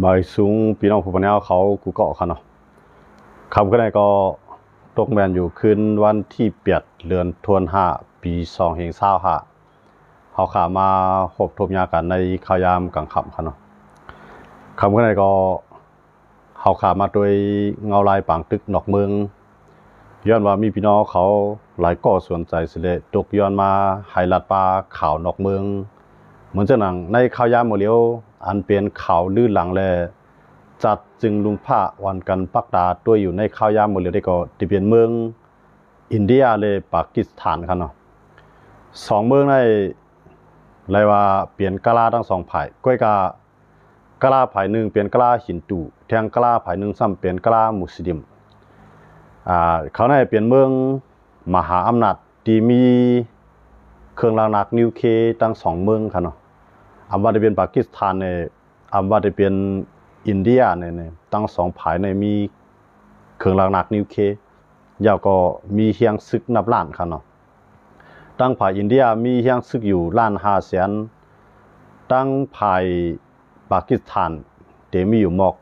บายสูงพี่น้องผู้ปนเอาเขากูเกาะเขาเนาะคำก็ได้ก็ตกแมนอยู่คืนวันที่8 เดือนธันวาคมปี2025เขาขามาพบทบยากันในข่าวยามกลางค่ำเขาเนาะคำก็ได้ก็เขาขามาโดยเงาลายปังตึกนอกเมืองย้อนว่ามีพี่น้องเขาหลายก็สนใจสิเลยตกย้อนมาไฮลัดปลาข่าวนอกเมืองเหมือนเจ้าหนังในข่าวยามโมเลียวอันเป็นข่าวลื่นหลังแลจัดจึงลุงผ้าวันกันปักดาตัวอยู่ในข่าวยามโมเลียวได้ก็ที่เป็นเมืองอินเดียเลยปากีสถานกันเนาะสองเมืองในเรียกว่าเปลี่ยนกะลาทั้งสองฝ่ายก้อยกะลาฝ่ายหนึ่งเป็นกะลาฮินดูแทงกะลาฝ่ายหนึ่งซ้ำเป็นกะลามุสลิมเขาในเป็นเมืองมหาอำนาจที่มีเครื่องรางหนักนิวเคลียร์ทั้งสองเมืองกันเนาะอันว่าจะเป็นปากีสถานในอันว่าจะเป็นอินเดียในทั้งสองฝ่ายในมีเครื่องรางหนักนิวเคลียร์ยาวก็มีเฮียงซึกนับล้านกันเนาะตั้งฝ่ายอินเดียมีเฮียงซึกอยู่1,500,000ตั้งฝ่ายปากีสถานเดมีอยู่หมอก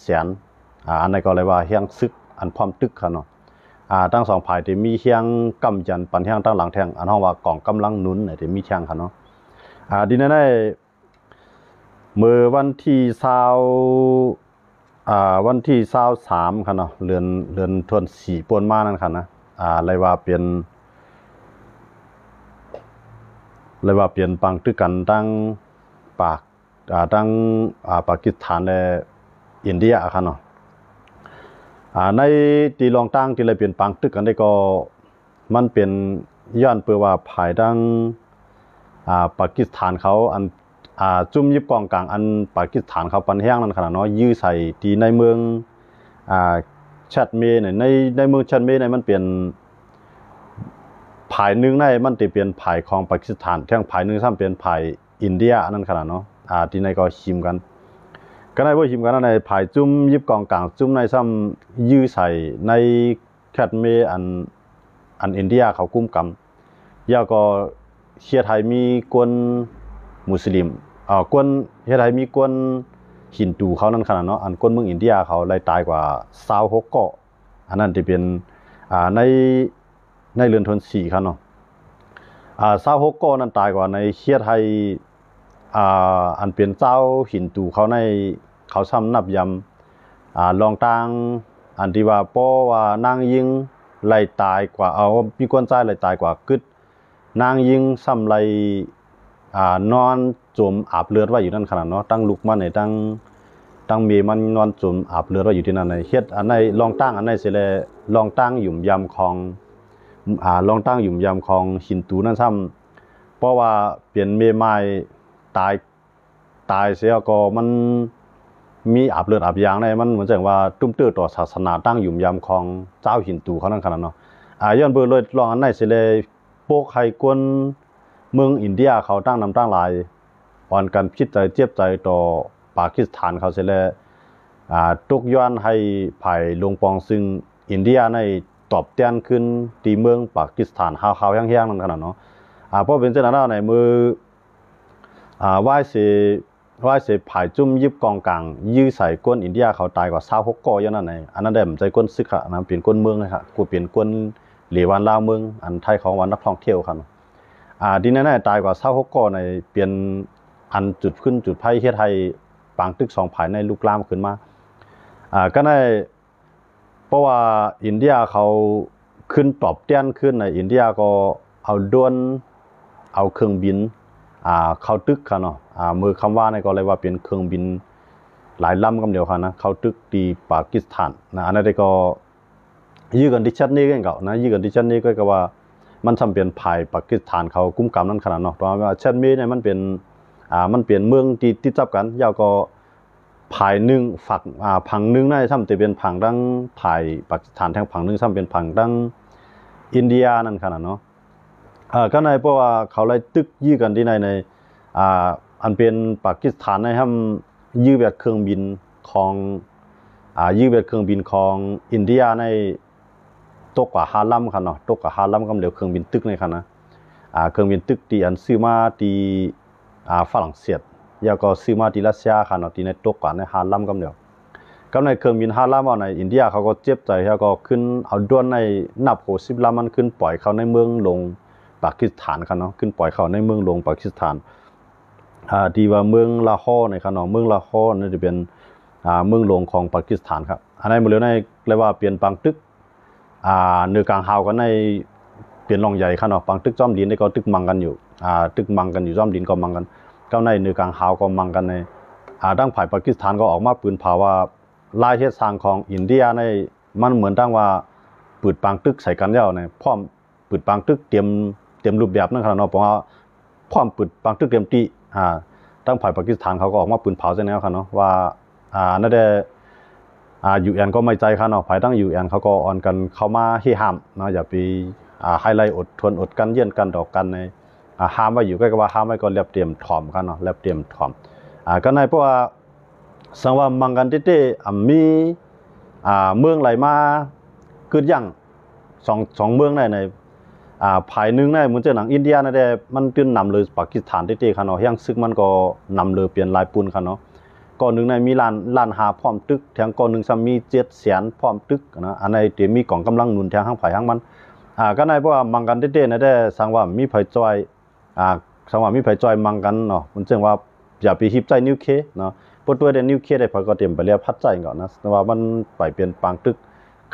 700,000อันนี้ก็เลยว่าเฮียงซึกอันพร้อมตึกกันเนาะตั้งสองฝ่ายที่มีเฮียงกำจันปันเฮียงตั้งหลังแทงอันห้องว่ากองกำลังหนุนเนี่ยที่มีเฮียงกันเนาะดีนั้นได้เมื่อวันที่23ค่ะเนาะเดือนธันวาคมปนมานั่นค่ะนะเลยว่าเปลี่ยนปังตึกกันตั้งปากีสถานและอินเดียค่ะเนาะในตีลองตั้งที่เลยเปลี่ยนปังตึกกันได้ก็มันเป็นย้อนเพื่อว่าภายดังปากีสถานเขาอันจุ่มยิบกองกลางอันปากีสถานเขาปันแห้งนั่นขนาดน้อยยื้อใส่ที่ในเมืองชัดเมย์ในเมืองชัดเมย์มันเปลี่ยนภายหนึ่งในมันจะเปลี่ยนภายของปากีสถานแท่งภายหนึ่งซ้ำเปลี่ยนภายอินเดียนั่นขนาดเนาะที่ในก็ชิมกันก็ได้ว่าชิมกันในภายจุ่มยิบกองกลางจุ่มในซ้ำยื้อใส่ในชัดเมย์อันอินเดียเขากุ้มกำยาวก็เชียร์ไทยมีกวนมุสลิมกวนเชียร์ไทยมีกวนฮินดูเขานั่นขนาดเนาะอันกวนเมืองอินเดียเขาไล่ตายกว่า26เกาะอันนั้นจะเป็นในเรือนทน4ครับเนาะ26เกาะนั้นตายกว่าในเชียร์ไทยอันเป็นเจ้าฮินดูเขาในเขาซ้ำนับยำลองตังอันที่ว่าป้อว่านางยิงไล่ตายกว่ามีกวนใจไล่ตายกว่ากึดนางยิงซ้ำไล่นอนจมอาบเลือดไว้อยู่นั่นขนาดเนาะตั้งลุกมันในตั้งเมมันนอนจมอาบเลือดไว้อยู่ที่นั่นในเฮ็ดอันในลองตั้งอันในเสแลลองตั้งหยุ่มยำของลองตั้งหยุ่มยำของหินตูนั่นซ้ำเพราะว่าเปลี่ยนเมไม้ตายเสียก็มันมีอาบเลือดอาบยางในมันเหมือนว่าตุ้มเตื้อต่อศาสนาตั้งหยุ่มยำของเจ้าหินตูเขานั่นขนาดเนาะย้อนเบอร์เลยลองอันในเสแลโปกไข่กวนเมืองอินเดียเขาตั้งนำตั้งหลายอ่อนกันคิดใจเจ็บใจต่อปากีสถานเขาเสียแล้วตกย้อนให้ภายลงปองซึ่งอินเดียในตอบแทนขึ้นตีเมืองปากีสถานหาวๆแห้งๆนั่นขนาดเนาะเพราะเป็นเช่นนั้นในมือไหว้เสภายจุ่มยิบกองกลางยื้อใส่ก้นอินเดียเขาตายกว่า26ก่ออย่างนั้นในอันนั้นได้ผมใจก้นซึกอะนะเปลี่ยนก้นเมืองเลยครับกูเปลี่ยนก้นเหลวันลาวเมืองอันไทยของวันนักท่องเที่ยวครับดีแน่ๆตายกว่า26ก่อในเปลี่ยนอันจุดขึ้นจุดไพ่เฮ็ดให้ปางตึก2ภายในลูกลามขึ้นมาก็ได้เพราะว่าอินเดียเขาขึ้นตอบแทนขึ้นในอินเดียก็เอาด้วนเอาเครื่องบินเข้าตึกค่ะเนาะมือคำว่าในก็เลยว่าเป็นเครื่องบินหลายลำกันเดียวค่ะนะเข้าตึกที่ปากีสถานนะอันนั้นก็ยื้อกันที่ชัดนี้กันเก่านะยื้อกันที่ชัดนี้ก็ว่ามันทำเป็นภายปากีสถานเขากุ้มกำนั่นขนาดเนาะเพราะว่าเช่นนี้เนี่ยมันเป็นเมืองที่ติดจับกันยาวก็ภายหนึ่งฝักผังหนึ่งได้ทำแต่เป็นผังดังภายปากีสถานแทงผังหนึ่งทำเป็นผังดังอินเดียนั่นขนาดเนาะก็ในเพราะว่าเขาไล่ตึกยื้อกันที่ในอันเป็นปากีสถานในทำยื้อแบบเครื่องบินของยื้อแบบเครื่องบินของอินเดียในตกกว่า5 ลำค่ะเนาะตกกว่า5 ลำกำเดียวเครื่องบินตึกในค่ะนะเครื่องบินตึกที่อันซื้อมาที่ฝรั่งเศส ยาก็ซื้อมาที่รัสเซียค่ะเนาะที่ในตกกว่าในฮาลัมกำเดียวก็ในเครื่องบินฮาลัมเอาในอินเดียเขาก็เจ็บใจแล้วก็ขึ้นเอาด้วนในนับ60ลำมันขึ้นปล่อยเขาในเมืองลงปากีสถานค่ะเนาะขึ้นปล่อยเขาในเมืองลงปากีสถานที่ว่าเมืองลาฮอร์ในค่ะเนาะเมืองลาฮอร์นี่จะเป็นเมืองหลวงของปากีสถานครับอันนี้หมดเลยในเรียกว่าเปลี่ยนปังตึกเนื้อกลางฮาวกันในเปลี่ยนรองใหญ่ค่ะเนาะปังตึกจอมดินนี่ก็ตึกมังกันอยู่ตึกมังกันอยู่จอมดินก็มังกันก็ในเนื้อกลางฮาวก็มังกันในดั้งฝ่ายปากีสถานก็ออกมาปืนเผาว่าลายเฮ็ดสร้างของอินเดียในมันเหมือนตั้งว่าปืดปังตึกใส่กันแล้วในพร้อมปืดปังตึกเตรียมรูปแบบนั่นค่ะเนาะเพราะว่าพร้อมปืดปังตึกเตรียมตีตั้งฝ่ายปากีสถานเขาก็ออกมาปืนเผาใช่แล้วค่ะเนาะว่านั่นได้UN ก็ไม่ใจค่ะเนาะภายตั้ง UN เขาก็ออนกันเข้ามาให้ห้ามเนาะอย่าไปไฮไลท์อดทนอดกันเยี่ยนกันดอกกันในห้ามไว้อยู่ก็ว่าห้ามไว้ก็เรียบเตรียมถ่อมกันเนาะเรียบเตรียมถ่อมก็ในเพราะว่าสังว่ามังกันเต้มีเมืองไหลมาเกิดยังสองเมืองในภายนึงในเหมือนเจอหนังอินเดียนะแต่มันตื่นนำเลยปากีสถานเต้ค่ะเนาะยังซึกมันก็นำเลยเปลี่ยนลายปูนค่ะเนาะก่อนหนึ่งในมีล้านหาพร้อมตึกแทงก่อนหนึ่งซ้ำมี700,000พร้อมตึกนะอันในเดี๋ยวมีกองกำลังหนุนแทงห้างไผ่ห้างมันก็ในเพราะว่ามังกันเต้นะได้สังว่ามีไผ่จอยสังว่ามีไผ่จอยมังกันเนาะมันเจอว่าอย่าไปฮิบใจนิวเคเนาะปวดตัวเดนิวเคได้พอก็เตรียมไปเรียบพัดใจก่อนนะแต่ว่ามันไปเปลี่ยนปังตึก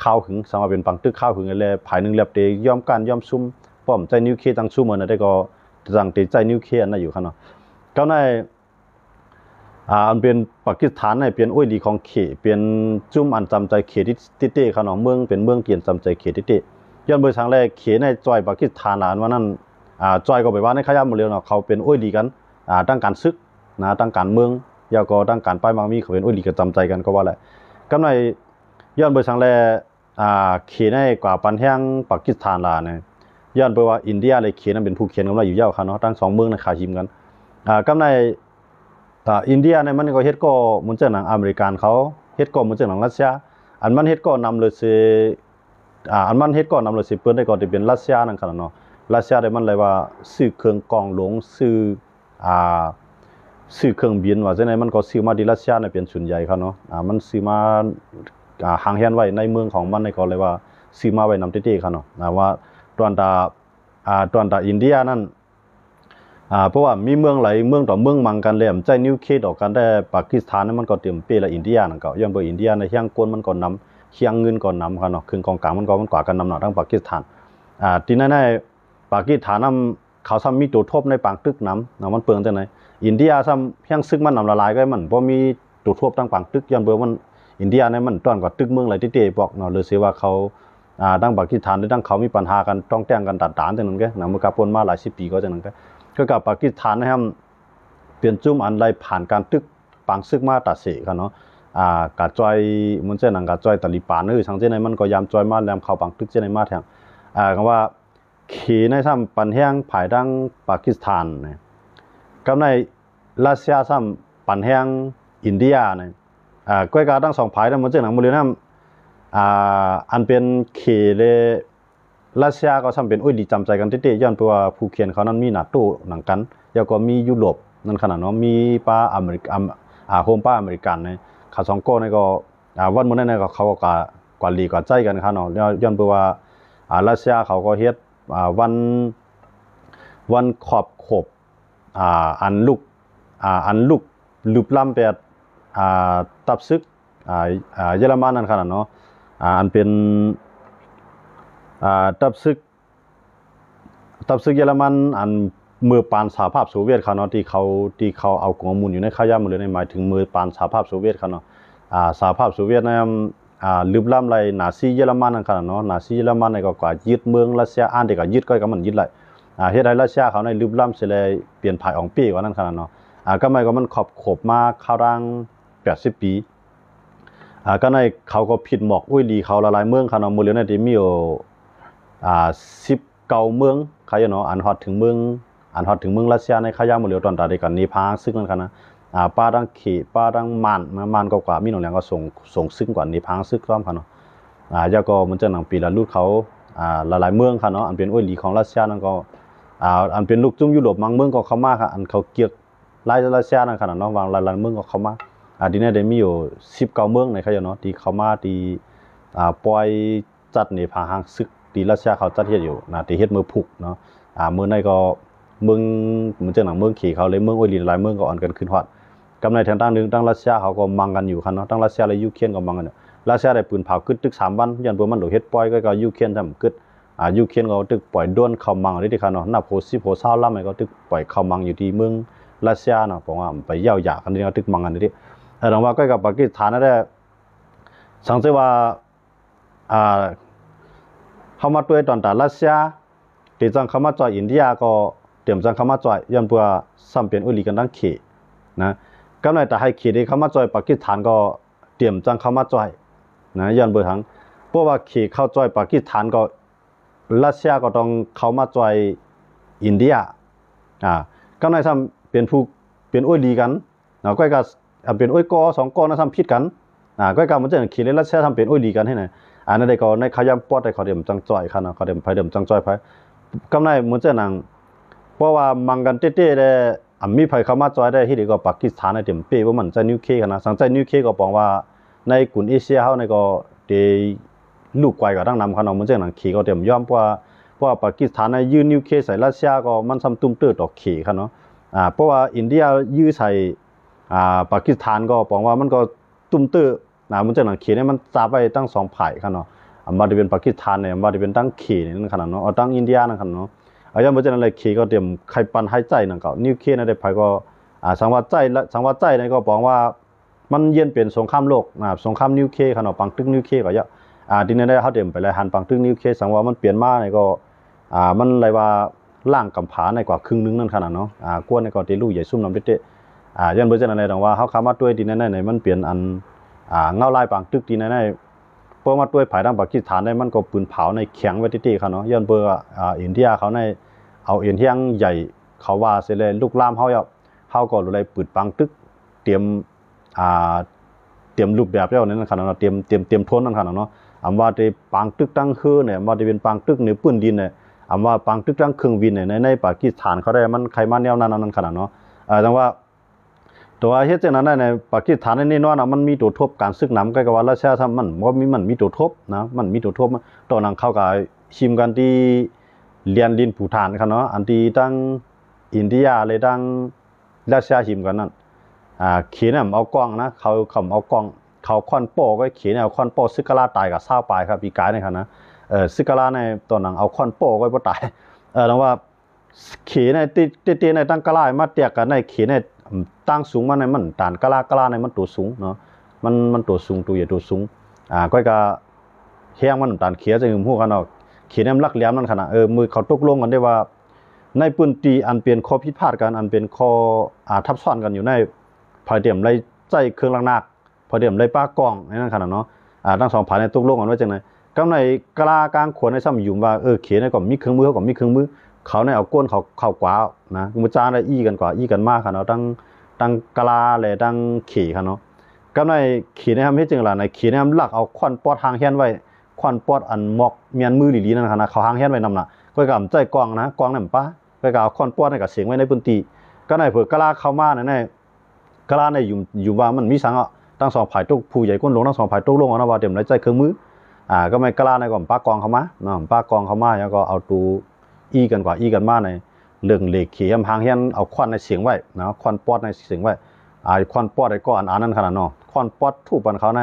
ข้าวหึงสังว่าเป็นปังตึกข้าวหึงเลยภายนึงเรียบเตย่อมการย่อมซุ่มพร้อมใจนิวเคตั้งซุ่มมันได้ก็จังเตใจนิวเคอันนั้นอยู่ครับเนาะก็ในอันเป็นปากีสถานในเป็นอ้อยดีของเขเป็นจุ่มอันจำใจเขที่เต้ขนมเมืองเป็นเมืองเกียนจำใจเขที่เต้ย้อนเบอร์ทางแรกเขในจอยปากีสถานว่านั่นจอยก็ไปว่าในขยะหมดเลยเนาะเขาเป็นอ้อยดีกันตั้งการซึกนะตั้งการเมืองยาก็ตั้งการป้ายมังมีเขาเป็นอ้อยดีกันจำใจกันก็ว่าแหละก็ในย้อนเบอร์ทางแรกเขในกว่าปันแห้งปากีสถานล่ะเนี่ยย้อนเบอร์ว่าอินเดียเลยเขนั้นเป็นผู้เขียนกันว่าอยู่ยาวครับเนาะตั้ง2เมืองในขาชิมกันก็ในอินเดียในมันก็เฮ็ดก็เหมือนเจ้าหนังอเมริกันเขาเฮ็ดก็เหมือนเจ้าหนังรัสเซียอันมันเฮ็ดก็นำเลยสิอันมันเฮ็ดก็นำเลยสิเปิ้นได้ก็ที่เป็นรัสเซียนั่นคั่นเนาะรัสเซียได้มันเลยว่าซื้อเครื่องกองหลวงซื้อเครื่องบินว่าจังได๋มันก็ซื้อมาที่รัสเซียเนี่ยเป็นส่วนใหญ่ครับเนาะมันซื้อมาหางแฮนไว้ในเมืองของมันนี่ก็เลยว่าซื้อมาไว้นำเต้ๆครับเนาะว่าตอนตาอินเดียนั่นเพราะว่ามีเมืองไหลเมืองต่อเมืองมังกันเลยใจนิวเคดอกกันได้ปากีสถานนั้นมันก็เตรียมเปละอินเดียนั่นก็ย้อนเบอร์อินเดียในเฮียงกวนมันก็นำเฮียงเงินก็นำครับเนาะคืนกองกลางมันกว่ากันนำเนาะทั้งปากีสถานที่นั่นปากีสถานนำเขาซ้ำมีตัวทบในปางตึกนำเนาะมันเปลืองจังไหนอินเดียซ้ำเฮียงซึกมันนำละลายก็มันบ่มีตัวทบตั้งปางตึกย้อนเบอร์มันอินเดียในมันต้อนกว่าตึกเมืองไหลที่เตบอกเนาะเลยสิว่าเขาตั้งปากีสถานหรือตั้งเขามีปัญหากันต้องแต่งกันตัดฐานจังนั้นแกนะมันก็ปนมาหลาย10 ปีก็จังนั้นก็กับปากีสถานนะครับเปลี่ยนจุ่มอันไรผ่านการตึกปังซึกมาตัดเสกันเนาะกาจอยมันเช่นหนังกาจอยตะลิปานทางเช่นไหนมันก็ยามจอยมาแลมเข้าปังตึกเช่นไหนมาแทงคำว่าขี่ในซ้ำปันแห้งภายดังปากีสถานเนี่ยกับในรัสเซียซ้ำปันแห้งอินเดียเนี่ยก้อยกาทั้ง2ภายนั้นมันเช่นหนังมือเลยนะอันเป็นขี่เลยรัสเซียก็ซ้ำเป็นอุ้ยดีจำใจกันที่ย้อนเพราะว่าผู้เขียนเขานั้นมีนาโต้หนังกันแล้วก็มียุโรปนั่นขนาดเนาะมีป้าอเมริกโฮมป้าอเมริกันเนี่ยเขา2ก้อนนี่ก็วันมื้อนั้นก็เขาก็กว่าลีกว่าใจกันครับเนาะย้อนเพราะว่ารัสเซียเขาก็เฮ็ดวันขอบอันลูกลุบล้ำไปตับซึกเยอรมันนั่นขนาดเนาะอันเป็นตับซึกเยอรมันอันมือปานสหภาพโซเวียตเขาเนาะที่เขาเอาข้อมูลอยู่ในขยะหมดเลยในหมายถึงมือปานสหภาพโซเวียตเขาเนาะสหภาพโซเวียตเนี่ยลืบล้ำไรนาซีเยอรมันนั่นครับเนาะนาซีเยอรมันเนี่ยก็กว่ายึดเมืองรัสเซียเด็กก็ยึดก็มันยึดไรเฮ็ดให้รัสเซียเขาในลืบล้ำเสเลยเปลี่ยนภายองปีกว่านั่นครับเนาะก็ไม่ก็มันขบมาเข้ารัง80 ปีก็ในเขาก็ผิดหมอกอุ้ยดีเขาละลายเมืองเขาเนาะมื้อเร็วเนี่ยที่มีอยู่19เมืองใครเนาะอันฮอดถึงเมืองรัสเซียในขยะมื้อเร็วตอนตาได้กันนิพาซึกนั่นครับนะป้าดังขี่ป้าดังมันก็กว่ามีหนองแหลงก็ส่งซึ่งกว่านิพาซึกซ้อมครับเนาะยาก็มันจะหนังปีละลูกเขาละลายเมืองครับเนาะอันเป็นอุ้ยดีของรัสเซียนั่นก็อันเป็นลูกจุ่มยุโรปบางเมืองก็เข้ามาครับอันเขาเกียก ไล่รัสเซียนั่นขนาดเนาะวางหลายๆเมืองก็เข้ามาทีนี้ได้มีอยู่19เมืองในเขาเนาะที่เข้ามาที่ปล่อยจัดในผาหางศึกที่รัสเซียเขาจัดเฮ็ดอยู่นะที่เฮ็ดมือผูกเนาะเมืองในก็เมืองเหมือนจังหนังเมืองขี่เขาเลยเมืองโอลินหลายเมืองก็อ่อนกันขึ้นฮอดกำในทางด้านนึงทางรัสเซียเขาก็มังกันอยู่คั่นเนาะทางรัสเซียและยูเครนก็มังกันรัสเซียได้ปืนเผากึดตึก3วันยันบ่มันโดเฮ็ดปล่อยก็ยูเครนทำกึดยูเครนก็ตึกปล่อยด้วนเข้ามังได้ที่คั่นเนาะนับโห10โห20ลำก็ตึกปล่อยเข้ามังอยู่ที่เมืองรัสเซียเนาะผมว่าไปยาวๆกันนี่ก็ตึกมังกันนี่แต่ว่าก็กับปากีสถานนั่นแหละสังเกตว่าเข้ามาด้วยตอนตารัสเซียที่จังเข้ามาจอยอินเดียก็เตรียมจังเข้ามาจอยยันเพื่อซ้ำเป็นอุลีกันตั้งเขนะก็ในแต่ให้เขที่เข้ามาจอยปากีสถานก็เตรียมจังเข้ามาจอยนะยันเบอร์ทั้งเพราะว่าเขเข้าจอยปากีสถานก็รัสเซียก็ต้องเข้ามาจอยอินเดียก็ในซ้ำเป็นผู้เป็นอุลีกันนะก็ก็เป็นอุยกอ2กอนะซ้ำผิดกันก็ก็มันจะเขรัสเซียทำเป็นอุลีกันให้ไหนนั่นได้ก็ในขยำปอดได้เขาเดิมจังจ่อยค่ะเนาะเขาเดิมไผเดิมจังจ่อยไผกำไรเหมือนเจ้าหนังเพราะว่ามังกันเต้ๆได้มีไผเข้ามาจ่อยได้ที่เดียวก็ปากีสถานในเต็มเป้ว่ามันจะนิวเคลียร์กันนะสังใจนิวเคลียร์ก็บอกว่าในกลุ่มเอเชียเฮาในก็ได้ลูกไกวก็ตั้งนำเขาเนาะเหมือนเจ้าหนังขี่ก็เต็มยอมเพราะว่าปากีสถานในยืนนิวเคลียร์ใส่รัสเซียก็มันซ้ำตุ้มตื้อตอกขี่ค่ะเนาะเพราะว่าอินเดียยื้อใส่ปากีสถานก็บอกว่ามันก็ตุ้มตื้อเหมือนเจ้าหนังขี่เนี่ยมันจับไปตั้ง2ฝ่ายค่ะเนาะมาได้เป็นปากีสถานเนี่ยมาได้เป็นตั้งขี่นั่นขนาดเนาะตั้งอินเดียนั่นขนาดเนาะอย่างเมื่อเช้านั้นเลยขี่ก็เตรียมไข่ปันให้ใจนั่นก็นิวเคลียร์นั่นได้ไปก็สังวัดใจนั่นก็บอกว่ามันเย็นเป็นสงครามโลกสงครามนิวเคลียร์ขนาดปังตึกนิวเคลียร์ก็เยอะทีนี้ได้เขาเตรียมไปเลยหันปังตึกนิวเคลียร์สังว่ามันเปลี่ยนมาเนี่ยก็มันอะไรว่าล่างกำผาในกว่าครึ่งนึงนั่นขนาดเนาะกวนในก็ตีลูกใหญ่ซุ่มน้ำเด็ดอย่างเมื่อเช้านั้นเลยว่าเขาขามาด้วยทีนั้นในมันเปลี่ยนอันเงาลายปังตึกทีนั้นเพราะว่าด้วยภายทางปากีสถานได้มันก็ปืนเผาในแข็งไว้ที่เขาเนาะย้อนเบอร์อินเดียเขาในเอาเอ็นเที่ยงใหญ่เขาว่าเสร็จเลยลูกล่ามเขาก็เลยปืนปังตึกเตรียมรูปแบบแล้วนั่นขนาดเนาะเตรียมทนนั่นขนาดเนาะว่าได้ปังตึกตั้งคือเนี่ยว่าได้เป็นปังตึกเหนือปืนดินเนี่ยว่าปังตึกตั้งเครื่องบินเนี่ยในปากีสถานเขาได้มันใครมาแนวนั้นขนาดเนาะจังว่าตัวเฮ็ดจังนั้นในปากีสถานนี่เนาะมันมีตัวทบการซึกน้ำใกล้กับว่ารัสเซียทำมันมีตัวทบนะมันมีตัวทบตอนนั้นเข้ากับชิมกันที่เรียนดินภูฏานครับเนาะอันที่ตั้งอินเดียเลยตั้งรัสเซียชิมกันนั่นเขียนเอากล้องนะเขาเอากล้องเขาคอนโป้ก็เขียนเอาคอนโป้ซึกกะลาตายกับเศร้าปลายครับปีกายนี่ครับนะซึกกะลาในตอนนั้นเอาคอนโป้ก็บ่ตายแล้วว่าเขียนในตีในตั้งกะลามาเตียกันในเขียนในตั้งสูงมาในมันตานกะลาในมันตัวสูงเนาะมันตัวสูงตัวใหญ่ตัวสูงก็แห้งมันตานเขียจะอยู่ฮู้กันเนาะเขียนรักแหลมนั่นขนาดมือเขาตกลงกันได้ว่าในปืนตีอันเป็นข้อผิดพลาดกันอันเป็นข้อทับซ้อนกันอยู่ในพอเดียมไรใจเครื่องลังนักพอเดียมไรป้ากองนั่นขนาดเนาะทั้ง2ฝ่ายในตกลงกันว่าจังได๋กำในกลากลางขวนในซ้ำอยู่ว่าเขียนในก็มีเครื่องมือเขาก็มีเครื่องมือเขาในเอาก้นเขากว่านะมือจานได้อี้กันกว่าอี้กันมากค่ะเนาะตั้งกลาเลยตั้งขี่ค่ะเนาะกำในขี่ในทำให้จึงล่ะในขี่ในทำลักเอาควันปอดหางเฮียนไว้ควันปอดอันหมอกเมียนมือหลีๆนั่นค่ะนะเขาหางเฮียนไว้นำน่ะก็กำใจกองนะกองนั่นป้าก็เอาควันปอดในกับเสียงไว้ในพื้นที่ก็ในเผื่อกลาเข้ามาในกลาในอยู่ว่ามันมีสังตั้ง2ฝ่ายตกผู้ใหญ่ก้นลงทั้ง2ฝ่ายตกลงนะว่าเต็มไรใจเครื่องมือก็ไม่กลาในก่อนป้ากองเข้ามาเนาะป้ากองเข้ามาแล้วก็เอาตูอี้กันกว่าอี้กันมาในเรื่องเหล็กขี่หางเฮียนเอาควันในเสียงไว้นะควันปอดในเสียงไว้ควันปอดไอ้ก้อนนั้นขนาดเนาะควันปอดทูบมันเขาใน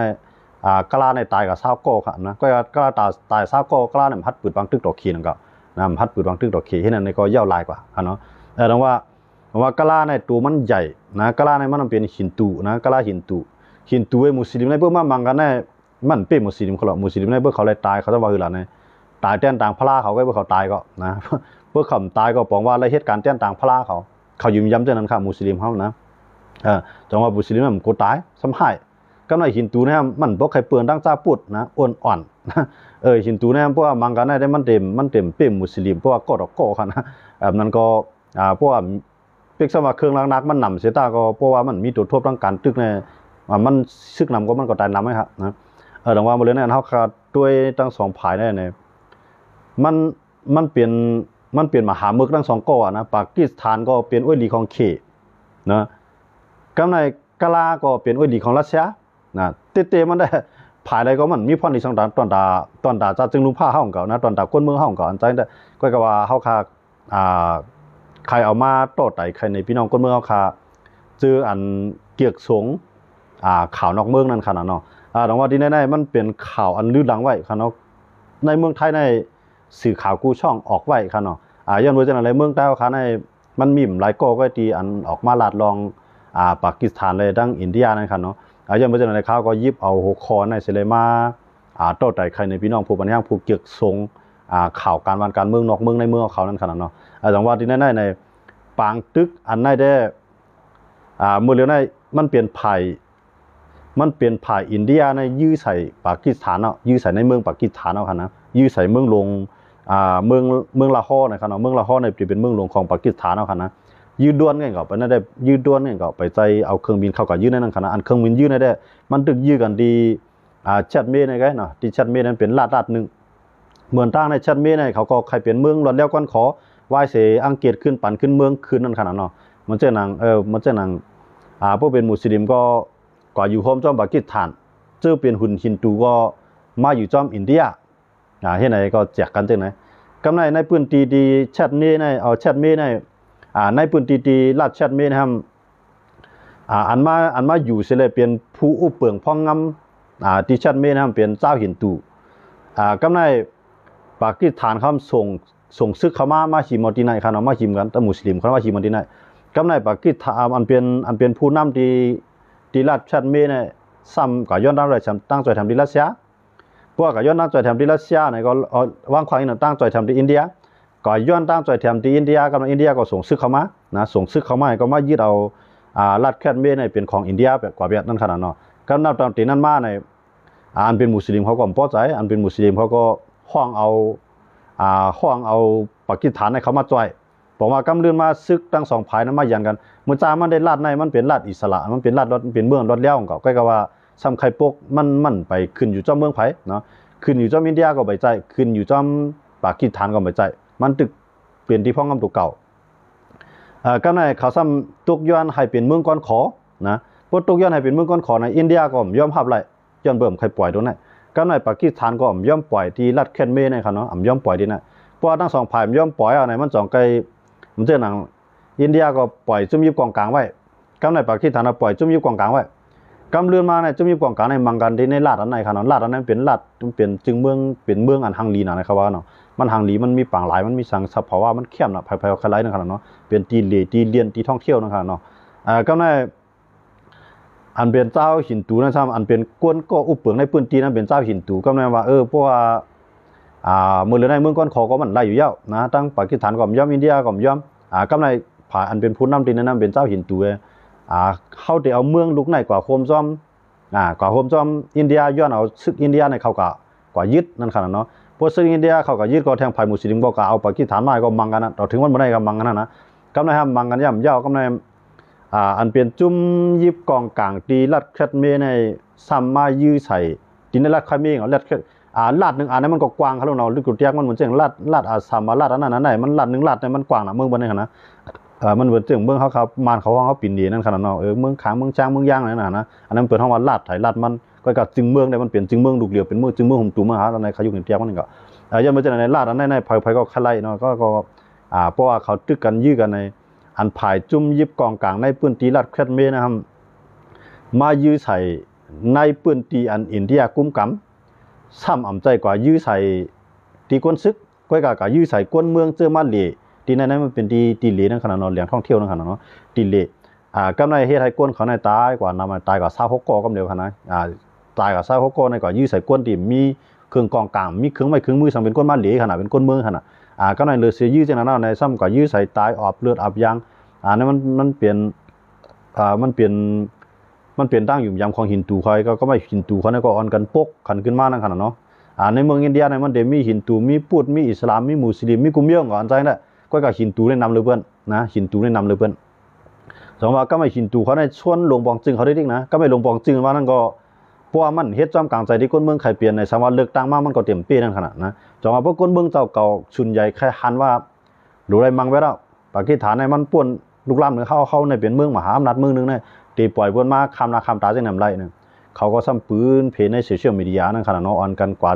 กล้าในตายกับเศร้าโก้ค่ะนะก็กล้าตายเศร้าโก้กล้าเนี่ยพัดปืดบางตึกดอกขีนั่นก็นะพัดปืดบางตึกดอกขีที่นั่นก็เย่าลายกว่าเนาะแต่ว่ากล้าในตัวมันใหญ่นะกล้าในมันเป็นหินตูนะกล้าหินตูไอ้มุสลิมในเบื้องมังกันในมันเป็นมุสลิมเขาหรอกมุสลิมในเบื้องเขาเลยตายเขาจะว่าคืออะไรเนี่ยตายแต้นต่างพลาเขาก็เบื้องเขาตายก็นะเบื้องเขาตายก็บอกว่าอะไรเหตุการณ์แต้นต่างพลาเขายืมย้ำเจ้านั้นค่ะมุสลิมเขานะจังว่ามุสลิมมันก็ตายซ้ำให้ก็ในหินตูเนี่ยมันบ่ใครเปื้อนดังจ้าปุดนะอ่อนหินตูเนี่ยเพราะว่ามังกันได้มันเต็มเป็นมุสลิมเพราะว่ากอดอกค่ะนะแบบนั้นก็เพราะว่าเป็กสมาเครื่องล้างนักมันนำเสียตาก็เพราะว่ามันมีตัวทบร่างการตึกเนี่ยมันซึกนำก็มันก็ตายนำไหมครับนะดังว่ามาเลยเนี่ยเขาขาดด้วยทั้ง2ฝ่ายเนี่ยมันเปลี่ยนมหาเมืองทั้ง2ก้อนนะปากีสถานก็เป็นอ้วยลีของเข นะกำในกะลาก็เป็นอ้อยดีของรัสเซียนะเตๆมันได้ภายใดก็มันมีพรในสังดานตอนดาจะจึงลุงผ้าเฮาของเก่านะตอนดาก้นเมืองเฮาของเก่าอันใจได้ก็ว่าเฮาคาใครเอามาโต้ไต่ใครในพี่น้องก้นเมืองเฮาคาเจออันเกียกสงข่าวนอกเมืองนั่นขนาดเนาะแต่ว่าที่แน่ๆมันเป็นข่าวอันลือหลังไว้ค่ะเนาะในเมืองไทยในสื่อข่าวกู้ช่องออกไว้ค่ะเนาะย้อนว่าจังได๋เมืองใต้ค่ะในมันมีหลายก็ที่อันออกมาลาดลองปากีสถานเลยดังอินเดียนั่นค่ะเนาะย้อนว่าจังได๋ข่าวก็ยิบเอาหัวข้อในสิเลยมาโต้ไต่ใครในพี่น้องผู้บัญญัติผู้เกียกสงข่าวการเมืองนอกเมืองในเมืองของเขานั่นขนาดเนาะแต่ว่าที่แน่ๆในปางตึกอันไหนได้เมื่อเร็วในมันเปลี่ยนภัยอินเดียในยื้อใส่ปากีสถานเนาะยื้อใส่ในเมืองปากีสถานเอาค่ะนะยื้อใส่เมืองหลวงเมืองลาฮอร์นะครับเนาะเมืองลาฮอร์ในเป็นเมืองหลวงของปากีสถานเอาค่ะนะยื้อด้วนกันก็ไปนั่นได้ยื้อด้วนกันก็ไปใจเอาเครื่องบินเข้ากับยื้อในนั้นค่ะนะอันเครื่องบินยื้อในได้มันตึกยื้อกันดีชัดเมย์ในไงเนาะที่ชัดเมย์นั้นเป็นลาดนึงเหมือนตั้งในชัดเมย์ในเขาก็ใครเป็นเมืองรอดแล้วก่อนขอไหว้เสอังกฤษขึ้นปั่นขึ้นเมืองขึ้นนั่นค่ะเนาะมันเจ้านางมันเจ้านางพวกเป็นมุสลิมก็อยู่โฮมจอมปากีสถานเจอเป็นหุ่นฮินดูก็มาอยู่จอมอินเดียเฮ็ดไหนก็แจกกันจังไหนกำในปืนตีดีแชทนี้ในเอาแชทเมในในปืนตีลาดแชทเมนะครับอันมาอยู่เสเลยเป็นผู้อุปเปิงพ่องงำที่แชทเมนะครับเป็นเจ้าฮินดูกำในปากีสถานเขาส่งซึกเข้ามาหิมอดีไนครับมาหิมกันแต่มุสลิมเขามาหิมอดีไนกำในปากีสถานอันเป็นผู้นำที่รัฐชัดเมเนี่ยซ้ำก็ย้อนตั้งใจทำที่รัสเซียพวกก็ย้อนตั้งใจทำที่รัสเซียเนี่ยก็วางขวางอีกหน่อยตั้งใจทำที่อินเดียก็ย้อนตั้งใจทำที่อินเดียกับอินเดียก็ส่งซึกเข้ามานะส่งซึกเข้ามาก็มายึดเอารัฐแคทเมเนี่ยเป็นของอินเดียแบบกว่าแบบนั้นขนาดเนาะก็นับตอนตีนั้นมาในอันเป็นมุสลิมเขาก็พอใจอันเป็นมุสลิมเขาก็ห้องเอาปากีสถานให้เขามาจ่อยบอกว่ากำเลื่อนมาซึกตั้งสองภายนั้นมาอย่างกันมื้อจ้ามันได้ลาดในมันเป็นลาดอิสระมันเป็นลาดรถเป็นเมืองรถแล้วของเขาก็ว่าซ้ำไข่ปกมันไปขึ้นอยู่จ้อมเมืองไผเนาะขึ้นอยู่จ้อมอินเดียก็ไปใจขึ้นอยู่จ้อมปากีสถานก็ไปใจมันตึกเปลี่ยนที่พ้องกำตัวเก่ากำในเขาซ้ำตกย้อนให้เป็นเมืองก้อนขอนะพวกตกย้อนให้เป็นเมืองก้อนขอในอินเดียก็ยอมรับไล่ย้อนเบิ่มใครปล่อยตรงนั้นกำในปากีสถานก็ยอมปล่อยที่รัฐแคนเมในครับเนาะยอมปล่อยที่นั่นเพราะทั้งสองฝ่ายยอมปล่อยเอาไหนมันสองไกลมันเจอหนังอินเดียก็ปล่อยจุ่มยิบกองกลางไว้กำในปากีสถานปล่อยจุ่มยิบกองกลางไว้กำเรือนมาในจุ่มยิบกองกลางในมังกันที่ในลาดอันไหนครับเนาะลาดอันนั้นเป็นลาดเป็นจึงเมืองเป็นเมืองอันฮังลีนะครับว่าเนาะมันฮังลีมันมีปางหลายมันมีสังสภาวะมันเข้มนะภายๆคล้ายๆนะครับเนาะเป็นตีเลียนตีท่องเที่ยวนะครับเนาะกำในอันเป็นเจ้าหินตูนะครับอันเป็นกวนก็อุปเปิงในพื้นที่นั้นเป็นเจ้าหินตูกำในว่าเพราะว่าเมืองในเมืองก้อนขอก็มันไล่อยู่ยาวนะตั้งปากีสถานก็ย่อมอินเดียก็ย่อมกำในผ่าอันเป็นผู้นำที่นั้นเป็นเจ้าหินตูเขาได้เอาเมืองลุกในกว่าโฮมจอมกว่าโฮมจอมอินเดียย้อนเอาซึกอินเดียในเขากว่ายึดนั่นขนาดเนาะพวกซึกอินเดียเขาก็ยึดก็แทงไผ่มุสลิมก็เอาปากีสถานมาก็มังกันนะเราถึงวันบ่ได้ก็มังกันนะกำในห้ามมังกันย่ำยาวกำในอันเป็นจุ่มยิบกองกลางตีลัดแคทเมในซ้ำมายื้อใส่ดินในลัดคาเมงเอาลัดลาดหนึ่งอันนั้นมันก็กว้างเขาเราลึกกุดแยกมันเหมือนเช่นลาดสามลาดอันนั้นไหนมันลาดหนึ่งลาดเนี่ยมันกว้างนะเมืองบนนี่ขนาดมันเหมือนเช่นเมืองเขามานเขาปิ่นดีนั่นขนาดเนาะเมืองขางเมืองจ้างเมืองย่างนั่นนะอันนั้นเปิดห้องว่าลาดไถลาดมันก็กับจึงเมืองได้มันเปลี่ยนจึงเมืองดุเดียวเป็นเมืองจึงเมืองหุ่มตูมาหาอะไรเขาอยู่ในเตียงมันนี่ก็ยังไม่เจอในลาดอันนั้นในไผ่ก็คลายเนาะก็เพราะว่าเขาตึกกันยื้อกันในอันผายจุ่มยิบกองกลางในปืนตีลาดแคทเมนะครับมายื้อใส่ในปืนตีอันอินเดียกุ้มกำซ้ำอ่ำใจกว่ายื้อใส่ตีก้นซึกก้อยกะยื้อใส่ก้นเมืองเจอมาเหล่ตีนั้นมันเป็นตีเหล่นั่นขนาดนอนแหล่งท่องเที่ยวนั่นขนาดเนาะตีเหล่กำในเฮ็ดให้ก้นเขาในตายกว่านำตายกว่า26กอกำเดียวขนาดตายกว่า26กอในกว่ายื้อใส่ก้นที่มีเครื่องกองกลางมีเครื่องไม้เครื่องมือสั่งเป็นก้นมาเหล่ขนาดเป็นก้นเมืองขนาดก็ในเลือดเสียยื้อจังนั้นในซ้ำกว่ายื้อใส่ตายออบเลือดอาบยางนั่นมันเปลี่ยนมันเปลี่ยนตั้งอยู่ยามของหินตูคอยก็ไม่หินตูเขาเนี่ยก็อ่อนกันปกขันขึ้นมานั่นขนาดเนาะในเมืองอินเดียในมันเดมีหินตูมีพุทธมีอิสลามมีมุสลิมมีกลุ่มเยอะก่อนใจนะก็กับหินตูได้นำเลยเพื่อนนะหินตูได้นำเลยเพื่อนสมมติว่าก็ไม่หินตูเขาในชวนหลวงปองจึงเขาได้ดินะก็ไม่หลวงปองจึงว่านั่นก็เพราะว่ามันเฮ็ดจอมกลางใจที่ก้นเมืองใครเปลี่ยนในสมัยเลือกตั้งมามันก็เต็มเปี้ยนั่นขนาดนะจอมว่าพวกก้นเมืองเจ้าเก่าชุนใหญ่แค่หันว่าหรือไรมังไว้แล้วปากีสถานในมันป่วน ลูกหลานเนี่ยเขาในเป็นเมืองมหาอำนาจเมืองนึงเนี่ยตีปล่อยเพิ่นมาคำหน้าคำตาจังนำไรเนี่ยเขาก็ซ้ำปืนเพจในโซเชียลมีเดียนั่นขนาดเนาะออนกันกว่า